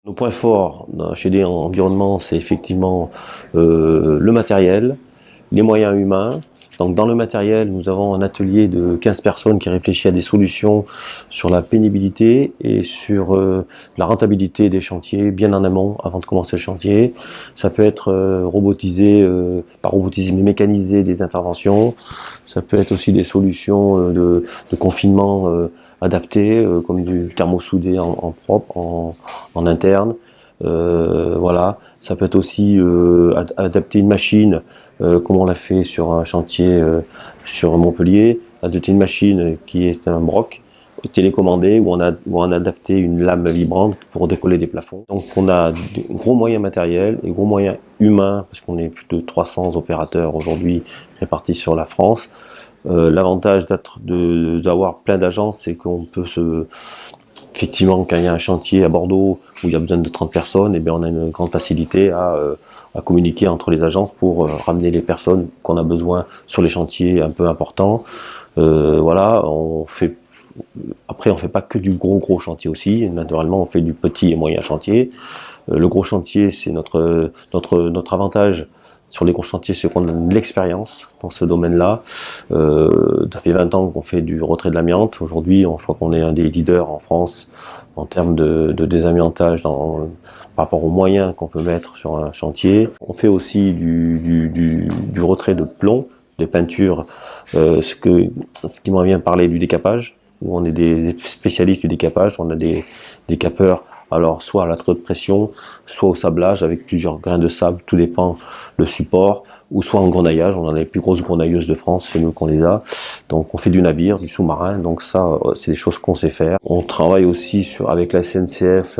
Nos points forts chez des environnements, c'est effectivement le matériel, les moyens humains. Donc dans le matériel, nous avons un atelier de 15 personnes qui réfléchit à des solutions sur la pénibilité et sur la rentabilité des chantiers bien en amont, avant de commencer le chantier. Ça peut être pas robotisé, mais mécanisé des interventions. Ça peut être aussi des solutions de confinement adaptées, comme du thermosoudé en propre, en interne. Voilà, ça peut être aussi adapter une machine comme on l'a fait sur un chantier sur Montpellier, adapter une machine qui est un broc télécommandé où on a adapté une lame vibrante pour décoller des plafonds. Donc on a des gros moyens matériels et gros moyens humains parce qu'on est plus de 300 opérateurs aujourd'hui répartis sur la France. L'avantage d'avoir plein d'agences, c'est qu'on peut effectivement, quand il y a un chantier à Bordeaux où il y a besoin de 30 personnes, eh bien, on a une grande facilité à communiquer entre les agences pour ramener les personnes qu'on a besoin sur les chantiers un peu importants. Voilà, après, on fait pas que du gros chantier aussi. Naturellement, on fait du petit et moyen chantier. Le gros chantier, c'est notre avantage sur les gros chantiers, c'est qu'on a de l'expérience dans ce domaine-là. Ça fait 20 ans qu'on fait du retrait de l'amiante. Aujourd'hui, je crois qu'on est un des leaders en France en termes de désamiantage par rapport aux moyens qu'on peut mettre sur un chantier. On fait aussi du retrait de plomb, des peintures, ce qui m'en vient parler du décapage, où on est des spécialistes du décapage. On a des décapeurs, alors soit à la très haute pression, soit au sablage avec plusieurs grains de sable, tout dépend le support, ou soit en grenaillage. On a les plus grosses grenailleuses de France, c'est nous qu'on les a. Donc on fait du navire, du sous-marin, donc ça c'est des choses qu'on sait faire. On travaille aussi avec la SNCF,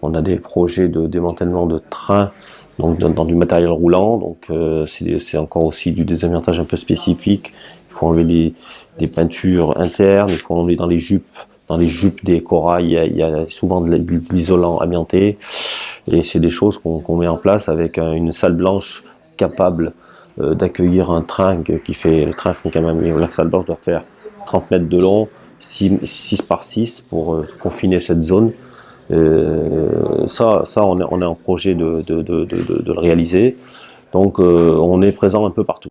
on a des projets de démantèlement de trains, donc dans du matériel roulant, donc c'est encore aussi du désamiantage un peu spécifique. Il faut enlever des peintures internes, il faut enlever dans les jupes des corails, il y a souvent de l'isolant amianté, et c'est des choses qu'on met en place avec une salle blanche capable d'accueillir un train le train fait quand même, la salle blanche doit faire 30 mètres de long, 6 par 6 pour confiner cette zone. Ça on est en projet de le réaliser, donc on est présent un peu partout.